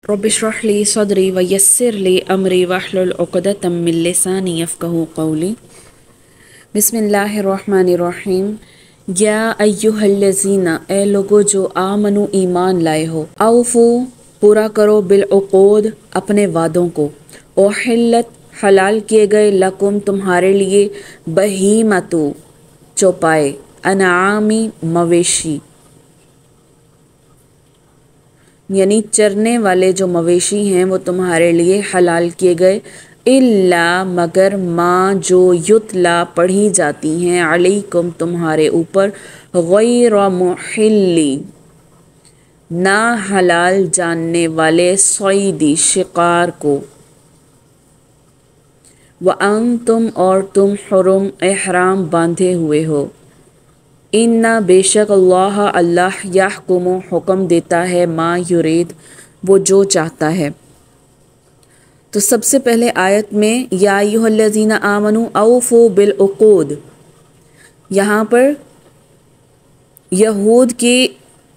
रब्बिश्रह ली सदरी व यस्सिर ली अमरी वहलुल उक़दतम मिन लिसानी यफ़क़हू क़ौली। बिस्मिल्लाहिर्रहमानिर्रहीम। या अय्युहल्लज़ीना, ए लोगो जो आमनु ईमान लाए हो, औफ़ू पूरा करो, बिल उक़ूद अपने वादों को, उहिल्लत हलाल किए गए, लकुम तुम्हारे लिए, बहीमतु चौपाए, अनआमी मवेशी यानी चरने वाले जो मवेशी हैं वो तुम्हारे लिए हलाल किए गए, इल्ला मगर माँ जो युतला पढ़ी जाती हैं, अलैकुम तुम्हारे ऊपर, गैर मुहिल्ली ना हलाल जानने वाले, सईदी शिकार को, व अंतुम और तुम हुरुम एहराम बांधे हुए हो, इन्ना बेशक अल्लाह यहकुमु हुक्म देता है, मा युरीद वो जो चाहता है। तो सबसे पहले आयत में या अय्युहल्लज़ीना आमनु औफ़ू बिल उक़ूद, यहाँ पर यहूद की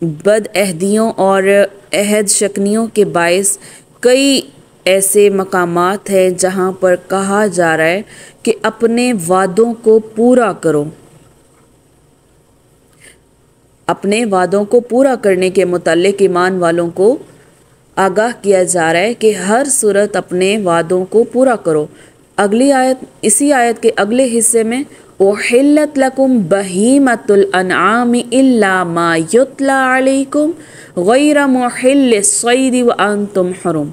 बदअहदियों और अहद शकनियों के बायस कई ऐसे मकामात हैं जहाँ पर कहा जा रहा है कि अपने वादों को पूरा करो। अपने वादों को पूरा करने के मुताल्लिक़ ईमान वालों को आगाह किया जा रहा है कि हर सूरत अपने वादों को पूरा करो। अगली आयत, इसी आयत के अगले हिस्से में उहिल्लत लकुम बहीमतुल अनआमि इल्ला मा युतला अलैकुम गैर मुहिल्लिस सैदी व अंतुम हुरुम।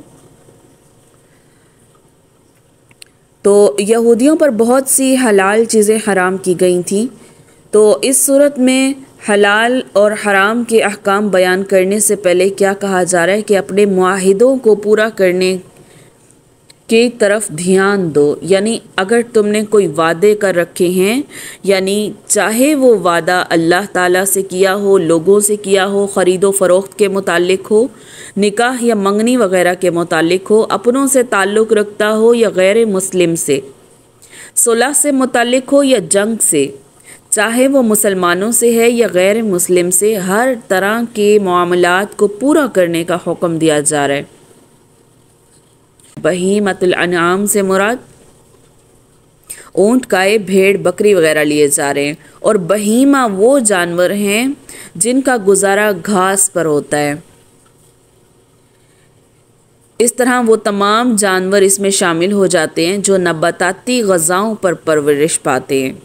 तो यहूदियों पर बहुत सी हलाल चीज़ें हराम की गई थीं। तो इस सूरत में हलाल और हराम के अहकाम बयान करने से पहले क्या कहा जा रहा है कि अपने मुआहिदों को पूरा करने की तरफ ध्यान दो। यानी अगर तुमने कोई वादे कर रखे हैं, यानी चाहे वो वादा अल्लाह ताला से किया हो, लोगों से किया हो, ख़रीदो फ़रोख्त के मुतालिक हो, निकाह या मंगनी वगैरह के मुतालिक हो, अपनों से ताल्लुक़ रखता हो या गैर मुस्लिम से, सुलह से मुतालिक हो या जंग से, चाहे वो मुसलमानों से है या गैर मुस्लिम से, हर तरह के मामलात को पूरा करने का हुक्म दिया जा रहा है। बहीमतुल अनआम से मुराद ऊँट, गाय, भेड़, बकरी वगैरह लिए जा रहे हैं। और बहीमा वो जानवर हैं जिनका गुजारा घास पर होता है। इस तरह वो तमाम जानवर इसमें शामिल हो जाते हैं जो नबाताती ग़ज़ाओं पर परवरिश पाते हैं।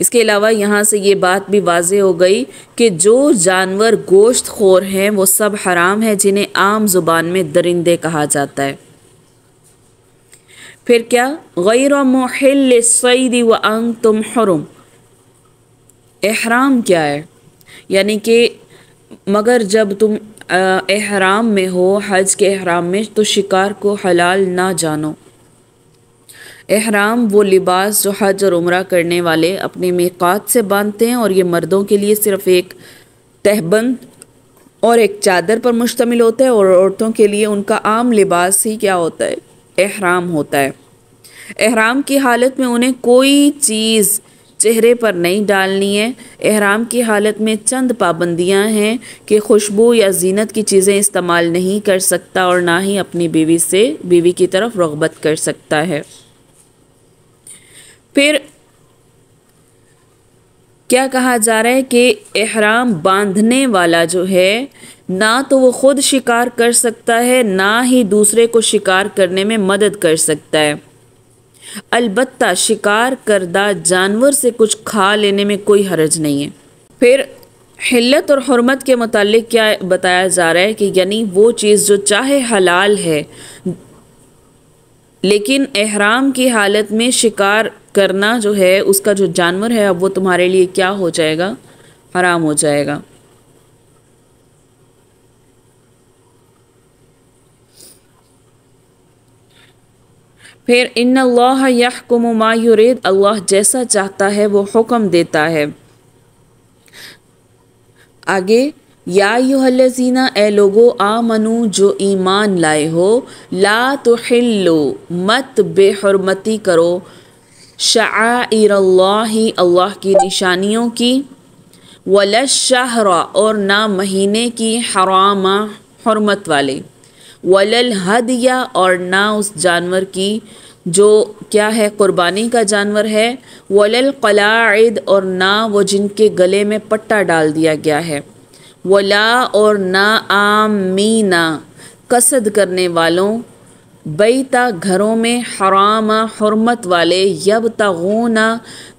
इसके अलावा यहाँ से ये बात भी वाज़े हो गई कि जो जानवर गोश्त खोर हैं वो सब हराम है, जिन्हें आम ज़ुबान में दरिंदे कहा जाता है। फिर क्या, गैर मुहिल्लिस सैदी व अंतुम हुरुम, एहराम क्या है? यानी कि मगर जब तुम एहराम में हो, हज के एहराम में, तो शिकार को हलाल ना जानो। एहराम वो लिबास जो हज और उम्रा करने वाले अपने मीक़ात से बांधते हैं, और ये मर्दों के लिए सिर्फ़ एक तहबंद और एक चादर पर मुश्तमिल होता है, और औरतों के लिए उनका आम लिबास ही क्या होता है, एहराम होता है। एहराम की हालत में उन्हें कोई चीज़ चेहरे पर नहीं डालनी है। एहराम की हालत में चंद पाबंदियां हैं कि खुशबू या जीनत की चीज़ें इस्तेमाल नहीं कर सकता, और ना ही अपनी बीवी की तरफ रग़बत कर सकता है। फिर क्या कहा जा रहा है कि एहराम बांधने वाला जो है, ना तो वो ख़ुद शिकार कर सकता है, ना ही दूसरे को शिकार करने में मदद कर सकता है। अलबत्ता शिकार करदा जानवर से कुछ खा लेने में कोई हर्ज नहीं है। फिर हिल्लत और हुर्मत के मुतालिक क्या बताया जा रहा है कि यानी वो चीज़ जो चाहे हलाल है, लेकिन एहराम की हालत में शिकार करना जो है, उसका जो जानवर है, अब वो तुम्हारे लिए क्या हो जाएगा, हराम हो जाएगा। फिर इन्नल्लाह यहकुमु मा युरीद, अल्लाह जैसा चाहता है वो हुक्म देता है। आगे, या अय्युहल्लज़ीना, ए लोगो, आमनु जो ईमान लाए हो, ला तुहिल्लु मत बेहुरमती करो, शआइरल्लाहि अल्लाह की निशानियों की, वल शहरा और ना महीने की हरामा हरमत वाले, वलल हदिया और ना उस जानवर की जो क्या है कुर्बानी का जानवर है, वलल कलाइद और ना वो जिनके गले में पट्टा डाल दिया गया है, वला और ना आमीना कसद करने वालों, बैता घरों में, हरामा हरमत वाले, यबतगूना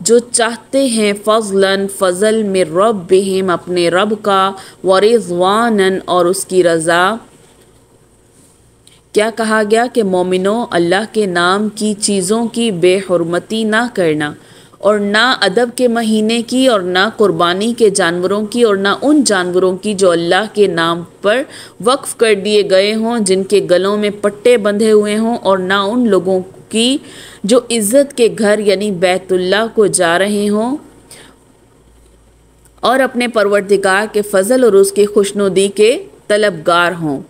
जो चाहते हैं, फ़ज़लन फ़ज़ल में रब्बिहिम अपने रब का, व रिज़वानन और उसकी रज़ा। क्या कहा गया कि मोमिनों अल्लाह के नाम की चीज़ों की बेहुरमती ना करना, और ना अदब के महीने की, और ना कुर्बानी के जानवरों की, और ना उन जानवरों की जो अल्लाह के नाम पर वक्फ़ कर दिए गए हों, जिनके गलों में पट्टे बंधे हुए हों, और ना उन लोगों की जो इज़्ज़त के घर यानी बैतुल्लाह को जा रहे हों और अपने परवरदिगार के फ़ज़ल और उसकी खुशनुदी के तलबगार हों।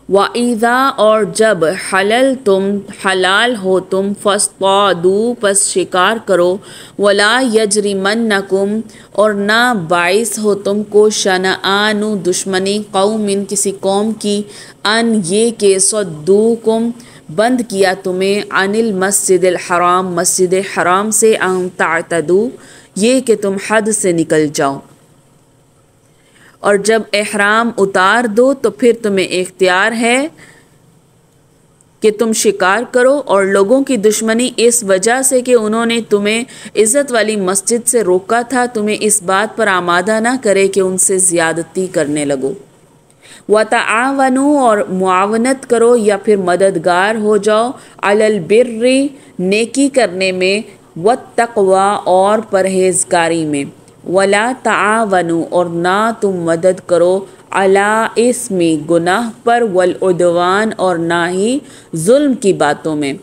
वाइज़ा और जब हलल तुम हलाल हो तुम, फ़स्तादू पस शिकार करो, वला यजरिमन्नकुम और ना बाइस हो तुमको, शनआनु दुश्मनी कौमिन किसी कौम की, अन ये के सद्दूकुम बंद किया तुम्हें, अनिल मस्जिदिल हराम मस्जिद हराम से, अन तातदू ये कि तुम हद से निकल जाओ। और जब एहराम उतार दो तो फिर तुम्हें इख्तियार है कि तुम शिकार करो, और लोगों की दुश्मनी इस वजह से कि उन्होंने तुम्हें इज़्ज़त वाली मस्जिद से रोका था, तुम्हें इस बात पर आमादा ना करे कि उनसे ज़्यादती करने लगो। वतआवनु और मुआवनत करो या फिर मददगार हो जाओ, अलल बिर्रि नेकी करने में, वत्तक़वा और परहेज़गारी में, वला तावनु और ना तुम मदद करो, अला इस्मी गुनाह पर, वल उद्वान और ना ही जुल्म की बातों में,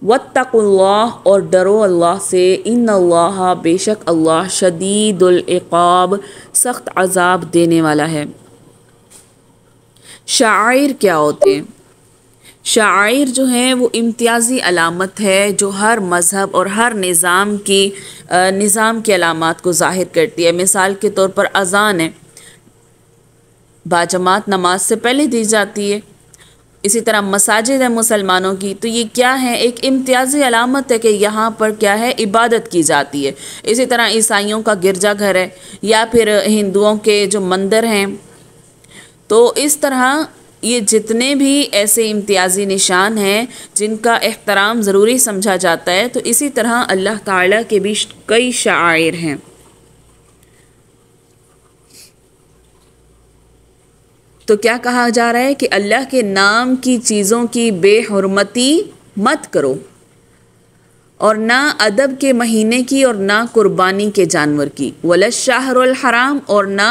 वत्तकुल्लाह और डरो अल्लाह से, इन्नल्लाह बेशक अल्लाह शदीदुल इक़ाब सख्त अज़ाब देने वाला है। शाइर क्या होते हैं? शाइर जो हैं वो इम्तियाज़ी अलामत है जो हर मज़हब और हर निज़ाम की अलामात को ज़ाहिर करती है। मिसाल के तौर पर अज़ान है, बाजमात नमाज से पहले दी जाती है। इसी तरह मसाजिद है मुसलमानों की, तो ये क्या है, एक इम्तियाज़ी अलामत है कि यहाँ पर क्या है, इबादत की जाती है। इसी तरह ईसाइयों का गिरजा घर है या फिर हिंदुओं के जो मंदिर हैं। तो इस तरह ये जितने भी ऐसे इम्तियाज़ी निशान हैं जिनका एहतराम ज़रूरी समझा जाता है, तो इसी तरह अल्लाह ताला के भी कई शाइर हैं। तो क्या कहा जा रहा है कि अल्लाह के नाम की चीज़ों की बेहुरमती मत करो, और ना अदब के महीने की, और ना कुर्बानी के जानवर की, वल शाहरुल हराम और ना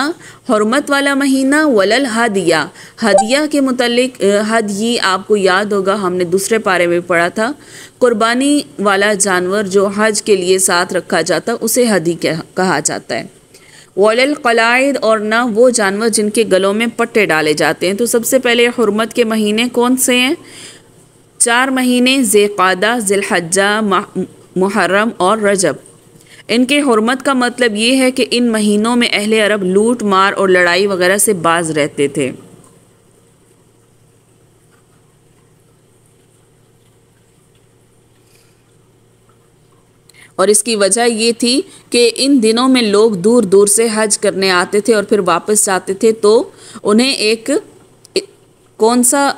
हुर्मत वाला महीना, वलल हदिया हदिया के मुतल्लिक हदी आपको याद होगा हमने दूसरे पारे में पढ़ा था, कुर्बानी वाला जानवर जो हज के लिए साथ रखा जाता उसे हदी कहा जाता है। वलल कलाइद और ना वो जानवर जिनके गलों में पट्टे डाले जाते हैं। तो सबसे पहले हुर्मत के महीने कौन से हैं? 4 महीने ज़िलक़ादा, ज़िलहज्जा, मुहर्रम और रजब। इनके हुर्मत का मतलब ये है कि इन महीनों में अहले अरब लूट मार और लड़ाई वगैरह से बाज रहते थे। और इसकी वजह ये थी कि इन दिनों में लोग दूर दूर से हज करने आते थे और फिर वापस जाते थे, तो उन्हें एक कौन सा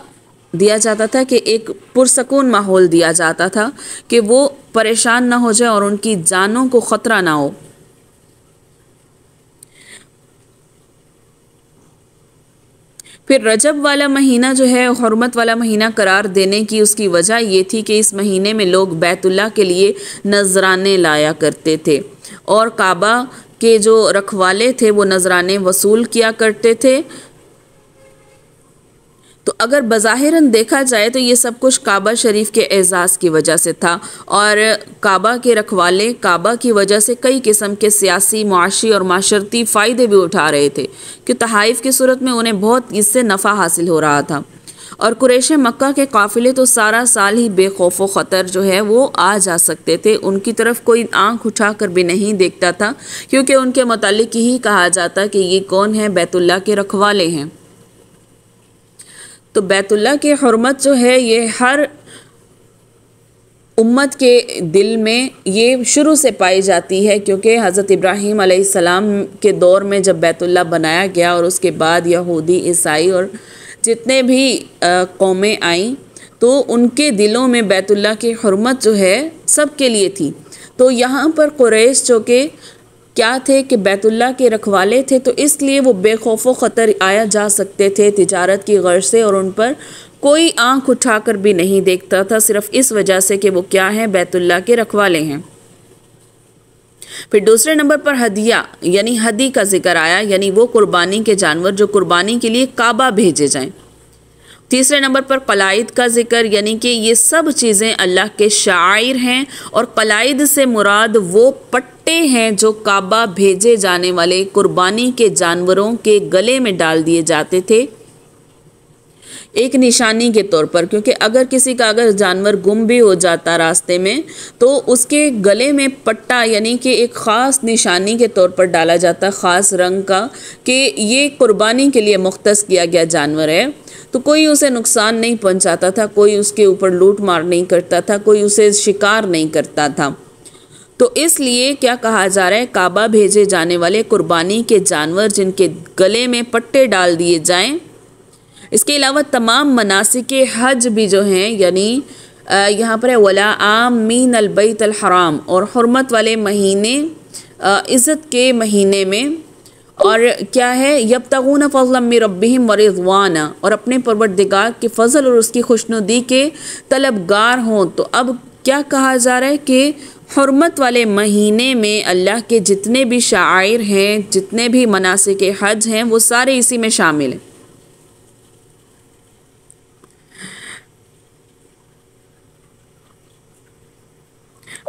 दिया जाता था कि एक पुरसकून माहौल दिया जाता था कि वो परेशान ना हो जाए और उनकी जानों को ख़तरा ना हो। फिर रजब वाला महीना जो है हुर्मत वाला महीना करार देने की उसकी वजह ये थी कि इस महीने में लोग बैतुल्लाह के लिए नजराने लाया करते थे और काबा के जो रखवाले थे वो नजराने वसूल किया करते थे। तो अगर बज़ाहिरन देखा जाए तो ये सब कुछ काबा शरीफ के एज़ाज़ की वजह से था, और काबा के रखवाले काबा की वजह से कई किस्म के सियासी, मुआशी और माशरती फ़ायदे भी उठा रहे थे कि तहाइफ़ की सूरत में उन्हें बहुत इससे नफ़ा हासिल हो रहा था। और कुरैश मक्का के काफ़िले तो सारा साल ही बेखौफ व ख़तर जो है वो आ जा सकते थे, उनकी तरफ कोई आंख उठाकर भी नहीं देखता था, क्योंकि उनके मुतालिक ही कहा जाता कि ये कौन है, बैतुल्लाह के रखवाले हैं। तो बैतुल्लाह की हुर्मत जो है ये हर उम्मत के दिल में ये शुरू से पाई जाती है, क्योंकि हज़रत इब्राहीम अलैहिस्सलाम के दौर में जब बैतुल्लाह बनाया गया और उसके बाद यहूदी, ईसाई और जितने भी कौमें आईं तो उनके दिलों में बैतुल्लाह की हुर्मत जो है सबके लिए थी। तो यहाँ पर कुरैश जो कि क्या थे कि बैतुल्लाह के रखवाले थे, तो इसलिए वो बेखौफ ख़तर आया जा सकते थे तिजारत की गर्ज से, और उन पर कोई आंख उठाकर भी नहीं देखता था, सिर्फ इस वजह से कि वो क्या है, बैतुल्लाह के रखवाले हैं। फिर दूसरे नंबर पर हदिया यानी हदी का जिक्र आया, यानी वो कुर्बानी के जानवर जो कुर्बानी के लिए काबा भेजे जाएं। तीसरे नंबर पर कलाइद का जिक्र, यानी कि ये सब चीज़ें अल्लाह के शाइर हैं, और कलाइद से मुराद वो पट्टे हैं जो काबा भेजे जाने वाले कुर्बानी के जानवरों के गले में डाल दिए जाते थे एक निशानी के तौर पर, क्योंकि अगर किसी का अगर जानवर गुम भी हो जाता रास्ते में तो उसके गले में पट्टा यानी कि एक ख़ास निशानी के तौर पर डाला जाता, ख़ास रंग का, कि ये कुर्बानी के लिए मुख्तस किया गया जानवर है। तो कोई उसे नुकसान नहीं पहुंचाता था, कोई उसके ऊपर लूट मार नहीं करता था, कोई उसे शिकार नहीं करता था। तो इसलिए क्या कहा जा रहा है, काबा भेजे जाने वाले कुर्बानी के जानवर जिनके गले में पट्टे डाल दिए जाएं। इसके अलावा तमाम मनासिक हज भी जो हैं, यानी यहाँ पर है वला आमीन अल बैत अल हराम, और हुर्मत वाले महीने इज़्ज़त के महीने में, और क्या है, यब्तगून फ़ज़लन मिन रब्बिहिम व रिज़वाना, और अपने परवरदिगार के फ़ज़ल और उसकी खुशनुदी के तलबगार हों। तो अब क्या कहा जा रहा है कि हुर्मत वाले महीने में अल्लाह के जितने भी शाइर हैं, जितने भी मनासिक हज हैं, वो सारे इसी में शामिल हैं।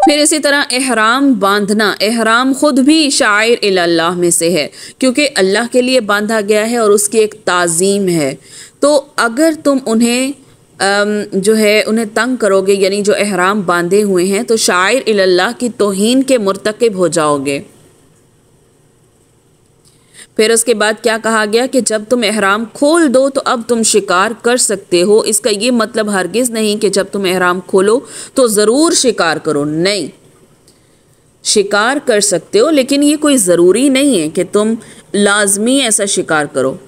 फिर इसी तरह एहराम बांधना, एहराम ख़ुद भी शाइर इल्लाह में से है, क्योंकि अल्लाह के लिए बांधा गया है और उसकी एक ताज़ीम है। तो अगर तुम उन्हें जो है उन्हें तंग करोगे, यानी जो एहराम बांधे हुए हैं, तो शाइर इल्लाह की तौहीन के मुर्तकिब हो जाओगे। फिर उसके बाद क्या कहा गया कि जब तुम एहराम खोल दो तो अब तुम शिकार कर सकते हो। इसका ये मतलब हरगिज़ नहीं कि जब तुम एहराम खोलो तो ज़रूर शिकार करो, नहीं, शिकार कर सकते हो, लेकिन ये कोई ज़रूरी नहीं है कि तुम लाजमी ऐसा शिकार करो।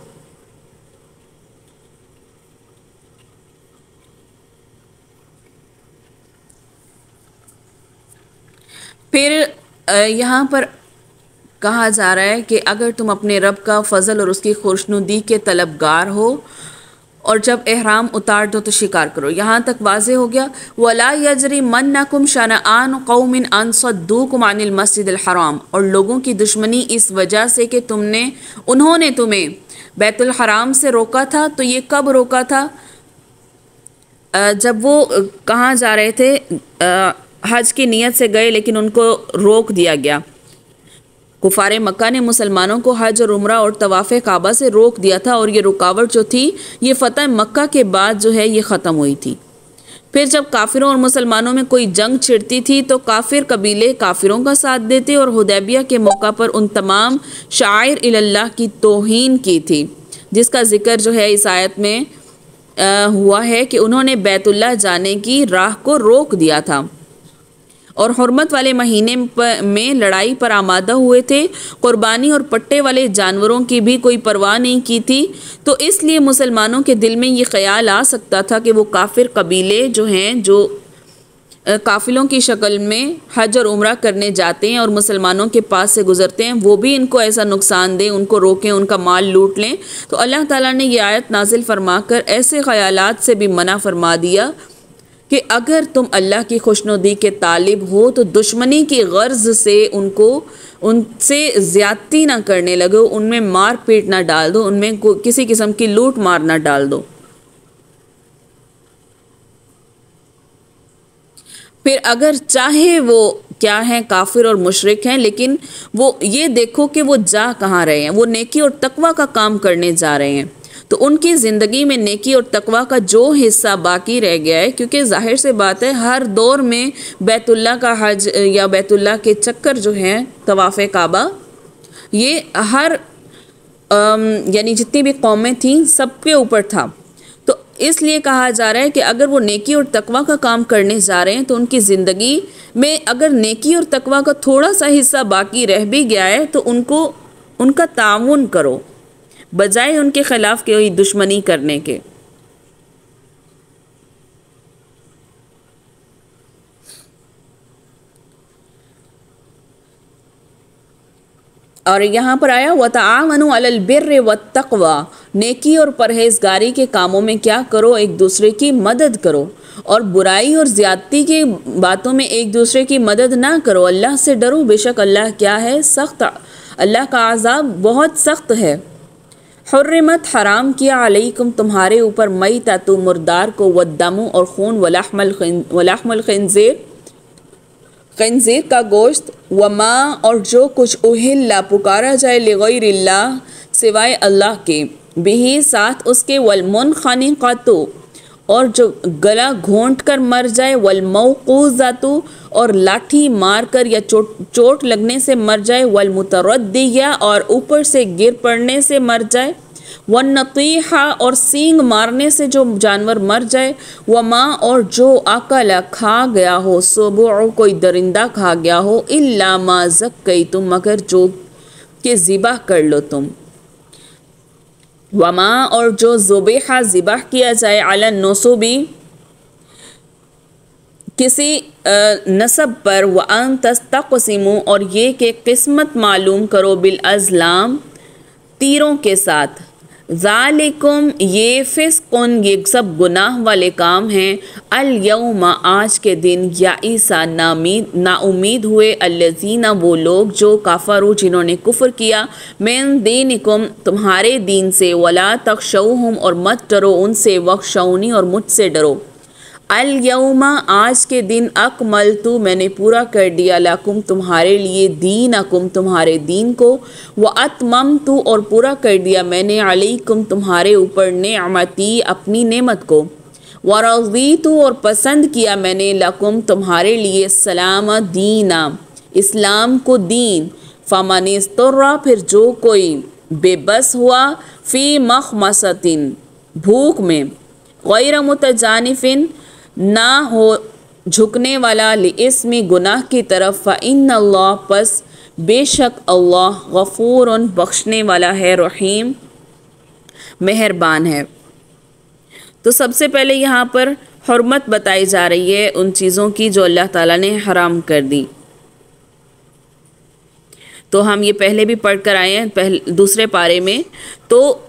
फिर यहाँ पर कहा जा रहा है कि अगर तुम अपने रब का फ़ज़ल और उसकी खुशनुदी के तलबगार हो और जब एहराम उतार दो तो शिकार करो। यहाँ तक वाज़े हो गया। वला यजरिमन्नकुम शनआन कौमिन अन सद्दूकुम अनिल मस्जिदिल हराम, और लोगों की दुश्मनी इस वजह से कि उन्होंने तुम्हें बैतुल हराम से रोका था। तो ये कब रोका था? जब वो कहाँ जा रहे थे, हज की नीयत से गए, लेकिन उनको रोक दिया गया। कुफारे मक्का ने मुसलमानों को हज और उम्रा और तवाफ़े काबा से रोक दिया था, और ये रुकावट जो थी ये फ़तह मक्का के बाद जो है ये ख़त्म हुई थी। फिर जब काफिरों और मुसलमानों में कोई जंग छिड़ती थी तो काफिर कबीले काफिरों का साथ देते, और हुदैबिया के मौका पर उन तमाम शाइर इल्लाह की तौहीन की थी, जिसका जिक्र जो है इस आयत में हुआ है कि उन्होंने बैतुल्लाह जाने की राह को रोक दिया था और हुर्मत वाले महीने में लड़ाई पर आमादा हुए थे। कुर्बानी और पट्टे वाले जानवरों की भी कोई परवाह नहीं की थी। तो इसलिए मुसलमानों के दिल में ये ख्याल आ सकता था कि वो काफिर कबीले जो हैं, जो काफिलों की शक्ल में हज और उम्रा करने जाते हैं और मुसलमानों के पास से गुजरते हैं, वो भी इनको ऐसा नुकसान दें, उनको रोकें, उनका माल लूट लें। तो अल्लाह ताला ने यह आयत नाजिल फरमाकर ऐसे ख़यालात से भी मना फरमा दिया कि अगर तुम अल्लाह की खुशनुदी के तालिब हो तो दुश्मनी की गर्ज से उनसे ज़्यादती ना करने लगो, उनमें मार पीट ना डाल दो, उनमें किसी किस्म की लूट मार ना डाल दो। फिर अगर चाहे वो क्या हैं, काफिर और मुशरिक हैं, लेकिन वो ये देखो कि वो जा कहाँ रहे हैं, वो नेकी और तकवा का काम करने जा रहे हैं। तो उनकी ज़िंदगी में नेकी और तकवा का जो हिस्सा बाकी रह गया है, क्योंकि जाहिर से बात है हर दौर में बैतुल्ला का हज या बैतुल्ला के चक्कर जो है तवाफ़ काबा, ये हर यानी जितनी भी कौमें थीं सबके ऊपर था। तो इसलिए कहा जा रहा है कि अगर वो नेकी और तकवा का काम करने जा रहे हैं तो उनकी ज़िंदगी में अगर नेकी और तकवा का थोड़ा सा हिस्सा बाकी रह भी गया है तो उनको उनका ताउन करो, बजाय उनके ख़िलाफ़ कोई दुश्मनी करने के। और यहाँ पर आया वतआवनु अलल बिर्रि वत्तक़वा, नेकी और परहेज़गारी के कामों में क्या करो, एक दूसरे की मदद करो, और बुराई और ज़्यादती की बातों में एक दूसरे की मदद ना करो। अल्लाह से डरो, बेशक अल्लाह क्या है, सख्त, अल्लाह का अज़ाब बहुत सख्त है। हुर्रिमत, हराम किया, अलैकुम तुम्हारे ऊपर, मैततु मुर्दार को, वद्दमु और खून, वलहमुल खिंज़ीर खंजीर का गोश्त, वमा और जो कुछ उहिल्ला पुकारा जाए लिगैरिल्लाह सिवाय अल्लाह के, बिही साथ उसके, वलमुनखनिक़तु और जो गला घोंट कर मर जाए, वलमौक़ूज़तु और लाठी मार कर या चोट लगने से मर जाए, वलमुतरद्दिया और ऊपर से गिर पड़ने से मर जाए, वन्नतीहा और सींग मारने से जो जानवर मर जाए, वमा और जो अकला खा गया हो, सुबुअ कोई दरिंदा खा गया हो, इल्ला मा ज़क्कैतुम मगर जो के ज़िबा कर लो तुम, वमा और जो ज़ुबिहा ज़िबाह किया जाए, अला नुसुबी किसी नसब पर, व अन तस्तक़सिमू और ये कि किस्मत मालूम करो, बिल अज़लाम तीरों के साथ, ज़ालिकुम ये फ़िस्क़ुन ये सब गुनाह वाले काम हैं, अल यौमा आज के दिन, या ईसा नाउमीद हुए, अल्लज़ीना वो लोग जो काफ़रू जिन्होंने कुफ्र किया, मिन दीनिकुम तुम्हारे दीन से, वला तख़शौहुम और मत डरो उनसे, वख़शौनी और मुझसे डरो। अल यौमा आज के दिन, अकमलतु मैंने पूरा कर दिया, लकुम तुम्हारे लिए, दीनकुम तुम्हारे दीन को, व अतममतु और पूरा कर दिया मैंने, अलैकुम तुम्हारे ऊपर, नेअमती अपनी नेमत को, व रज़ीतु और पसंद किया मैंने, लकुम तुम्हारे लिए, सलाम दीना इस्लाम को दीन, फ़मनिस्तुर्रा फिर जो कोई बेबस हुआ, फ़ी मखमसतिन भूख में, गैर मुतजानिफिन ना हो झुकने वाला, लिइस्मी गुनाह की तरफ, फ़इन्नल्लाह पस बेशक अल्लाह, गफ़ूरुन बख्शने वाला है, रहीम मेहरबान है। तो सबसे पहले यहाँ पर हुर्मत बताई जा रही है उन चीज़ों की जो अल्लाह ताला ने हराम कर दी। तो हम ये पहले भी पढ़ कर आए हैं दूसरे पारे में। तो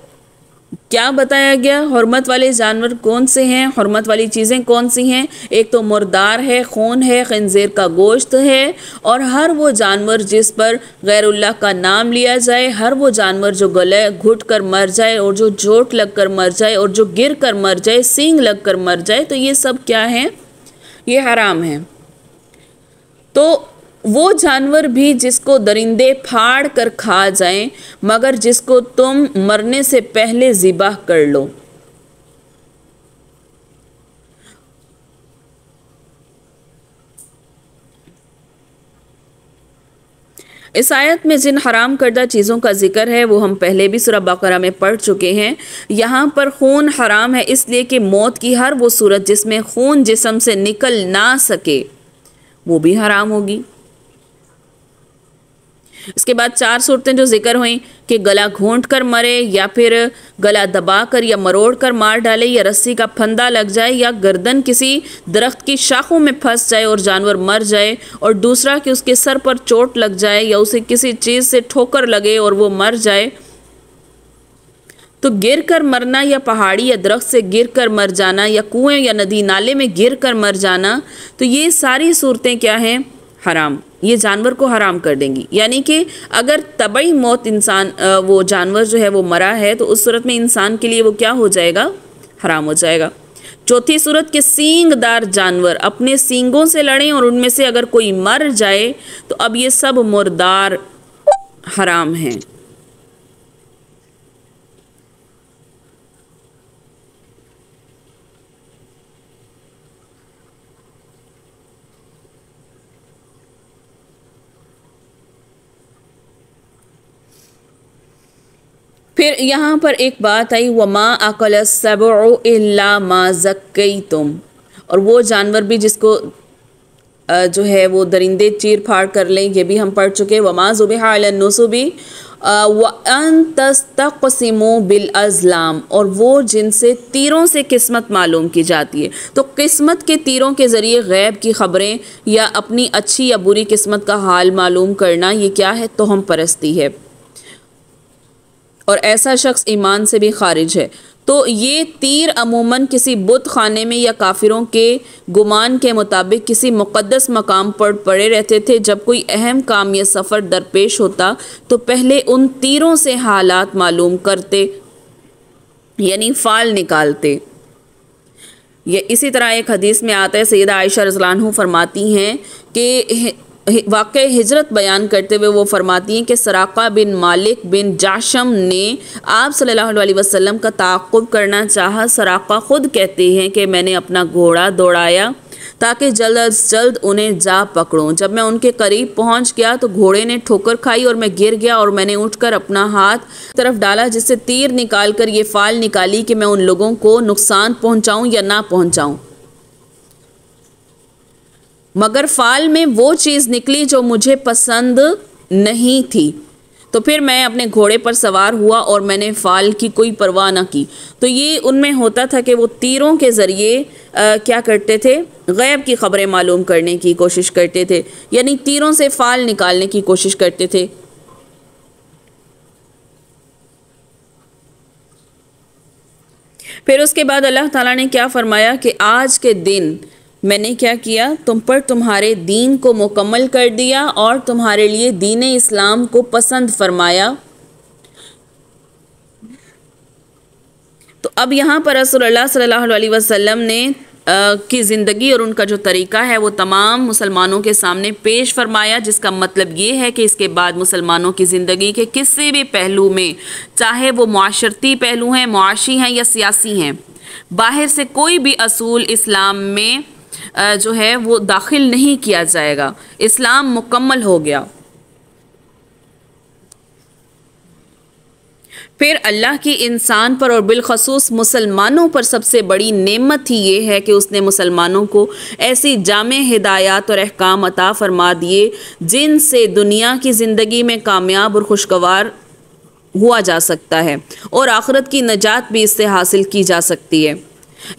क्या बताया गया, हुर्मत वाले जानवर कौन से हैं, हुर्मत वाली चीज़ें कौन सी हैं, एक तो मुर्दार है, खून है, खंजीर का गोश्त है, और हर वो जानवर जिस पर गैरुल्लाह का नाम लिया जाए, हर वो जानवर जो गले घुट कर मर जाए और जो चोट लग कर मर जाए और जो गिर कर मर जाए, सींग लग कर मर जाए, तो ये सब क्या हैं, ये हराम है। तो वो जानवर भी जिसको दरिंदे फाड़ कर खा जाएं, मगर जिसको तुम मरने से पहले ज़िबाह कर लो। इस आयत में जिन हराम करदा चीज़ों का जिक्र है वो हम पहले भी सूरह बकरा में पढ़ चुके हैं। यहाँ पर खून हराम है इसलिए कि मौत की हर वो सूरत जिसमें खून जिस्म से निकल ना सके वो भी हराम होगी। इसके बाद 4 सूरतें जो जिक्र हुई कि गला घोंट कर मरे, या फिर गला दबा कर या मरोड़ कर मार डाले, या रस्सी का फंदा लग जाए, या गर्दन किसी दरख्त की शाखों में फंस जाए और जानवर मर जाए, और दूसरा कि उसके सर पर चोट लग जाए या उसे किसी चीज़ से ठोकर लगे और वो मर जाए। तो गिर कर मरना, या पहाड़ी या दरख्त से गिर कर मर जाना, या कुएं या नदी नाले में गिर कर मर जाना, तो ये सारी सूरतें क्या हैं, हराम, ये जानवर को हराम कर देंगी। यानी कि अगर तबई मौत इंसान वो जानवर जो है वो मरा है तो उस सूरत में इंसान के लिए वो क्या हो जाएगा, हराम हो जाएगा। चौथी सूरत के सींगदार जानवर अपने सींगों से लड़ें और उनमें से अगर कोई मर जाए तो अब ये सब मुर्दार हराम हैं। फिर यहाँ पर एक बात आई, वमा अकल सबउ इल्ला मा ज़क्कैतुम, और वो जानवर भी जिसको जो है वो दरिंदे चीर फाड़ कर लें, ये भी हम पढ़ चुके। वमा ज़ुबिहा अला नुसुबी व अन तस्तक़सिमू बिल अज़लाम, और वो जिनसे तीरों से किस्मत मालूम की जाती है। तो किस्मत के तीरों के ज़रिए गैब की ख़बरें या अपनी अच्छी या बुरी किस्मत का हाल मालूम करना, ये क्या है? तोहम परस्ती है, और ऐसा शख्स ईमान से भी खारिज है। तो ये तीर अमूमन किसी बुत खाने में या काफिरों के गुमान के मुताबिक किसी मुक़द्दस मकाम पर पड़े रहते थे। जब कोई अहम काम या सफ़र दरपेश होता तो पहले उन तीरों से हालात मालूम करते, यानी फ़ाल निकालते। ये इसी तरह एक हदीस में आता है, सैयदा आयशा रज़ियल्लाहु अन्हा फरमाती हैं कि वाक़े हिजरत बयान करते हुए वो फरमाती हैं कि सराक़ा बिन मालिक बिन जाशम ने आप सल्लल्लाहु अलैहि वसल्लम का ताक़ुब करना चाहा। सराक़ा ख़ुद कहते हैं कि मैंने अपना घोड़ा दौड़ाया ताकि जल्द अज जल्द उन्हें जा पकड़ूं। जब मैं उनके करीब पहुंच गया तो घोड़े ने ठोकर खाई और मैं गिर गया, और मैंने उठकर अपना हाथ तरफ डाला जिससे तीर निकाल कर ये फ़ाल निकाली कि मैं उन लोगों को नुकसान पहुँचाऊँ या ना पहुँचाऊँ, मगर फ़ाल में वो चीज़ निकली जो मुझे पसंद नहीं थी। तो फिर मैं अपने घोड़े पर सवार हुआ और मैंने फ़ाल की कोई परवाह न की। तो ये उनमें होता था कि वो तीरों के ज़रिए क्या करते थे? गैब की ख़बरें मालूम करने की कोशिश करते थे, यानी तीरों से फ़ाल निकालने की कोशिश करते थे। फिर उसके बाद अल्लाह ताला ने क्या फ़रमाया कि आज के दिन मैंने क्या किया? तुम पर तुम्हारे दीन को मुकम्मल कर दिया और तुम्हारे लिए दीन इस्लाम को पसंद फरमाया। तो अब यहाँ पर रसूलुल्लाह सल्लल्लाहु अलैहि वसल्लम ने की ज़िंदगी और उनका जो तरीक़ा है वो तमाम मुसलमानों के सामने पेश फरमाया, जिसका मतलब ये है कि इसके बाद मुसलमानों की ज़िंदगी के किसी भी पहलू में, चाहे वो मुआशरती पहलू हैं, मुआशी हैं या सियासी हैं, बाहर से कोई भी असूल इस्लाम में जो है वो दाखिल नहीं किया जाएगा। इस्लाम मुकम्मल हो गया। फिर अल्लाह की इंसान पर और बिलखसूस मुसलमानों पर सबसे बड़ी नेमत ही ये है कि उसने मुसलमानों को ऐसी जामे हिदायत और अहकाम अता फरमा दिए जिनसे दुनिया की ज़िंदगी में कामयाब और खुशगवार हुआ जा सकता है और आखिरत की नजात भी इससे हासिल की जा सकती है।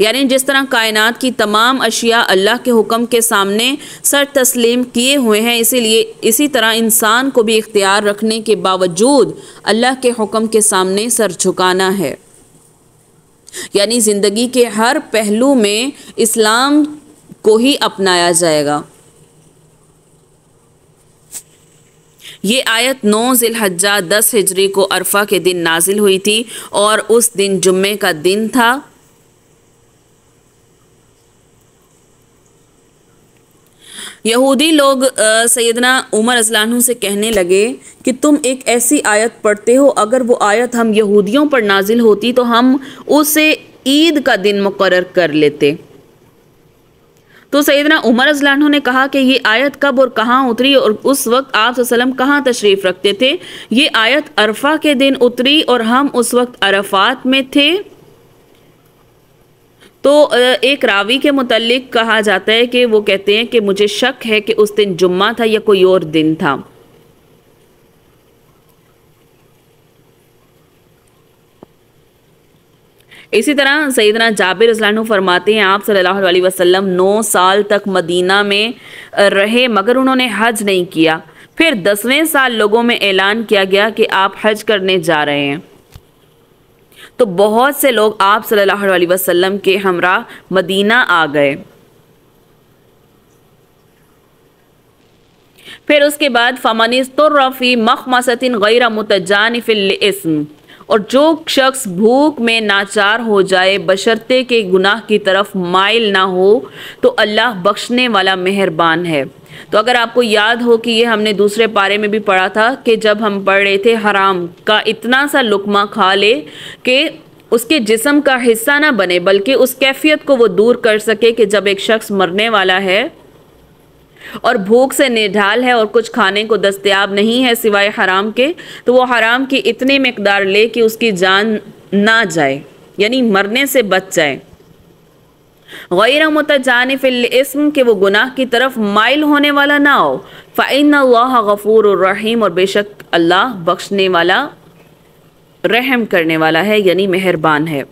यानी जिस तरह कायनात की तमाम अशिया अल्लाह के हुक्म के सामने सर तस्लीम किए हुए हैं, इसीलिए इसी तरह इंसान को भी इख्तियार रखने के बावजूद अल्लाह के हुक्म के सामने सर झुकाना है। यानी ज़िंदगी के हर पहलू में इस्लाम को ही अपनाया जाएगा। ये आयत 9 ज़िलहज्जा 10 हिजरी को अरफा के दिन नाजिल हुई थी और उस दिन जुम्मे का दिन था। यहूदी लोग सैयदना उमर रज़ियल्लाहु अन्हु से कहने लगे कि तुम एक ऐसी आयत पढ़ते हो, अगर वो आयत हम यहूदियों पर नाजिल होती तो हम उसे ईद का दिन मुकर्रर कर लेते। तो सैयदना उमर रज़ियल्लाहु अन्हु ने कहा कि ये आयत कब और कहाँ उतरी और उस वक्त आप सल्लल्लाहु अलैहि वसल्लम कहाँ तशरीफ़ रखते थे? ये आयत अरफा के दिन उतरी और हम उस वक्त अरफात में थे। तो एक रावी के मुतल्लिक कहा जाता है कि वो कहते हैं कि मुझे शक है कि उस दिन जुम्मा था या कोई और दिन था। इसी तरह सैयदना जाबिर रज़ियल्लाहु अन्हु फरमाते हैं आप सल्लल्लाहु अलैहि वसल्लम 9 साल तक मदीना में रहे मगर उन्होंने हज नहीं किया। फिर 10वें साल लोगों में ऐलान किया गया कि आप हज करने जा रहे हैं। तो बहुत से लोग आप सल्लल्लाहु अलैहि वसल्लम के हमरा मदीना आ गए। फिर उसके बाद फमनिस्तुर्रा फी मखमसतिन गैर मुतजानिफिल लिइस्म, और जो शख्स भूख में नाचार हो जाए बशर्ते के गुनाह की तरफ माइल ना हो तो अल्लाह बख्शने वाला मेहरबान है। तो अगर आपको याद हो कि ये हमने दूसरे पारे में भी पढ़ा था कि जब हम पढ़ रहे थे हराम का इतना सा लुकमा खा ले कि उसके जिस्म का हिस्सा ना बने, बल्कि उस कैफियत को वो दूर कर सके कि जब एक शख्स मरने वाला है और भूख से निढाल है और कुछ खाने को दस्तयाब नहीं है सिवाय हराम के, तो वो हराम की इतनी मिकदार ले कि उसकी जान ना जाए, यानी मरने से बच जाए। गैर मुतजानिफिल इस्म, के वो गुनाह की तरफ माइल होने वाला ना हो। फ़इन्नल्लाह गफूरुर रहीम, और बेशक अल्लाह बख्शने वाला रहम करने वाला है, यानी मेहरबान है।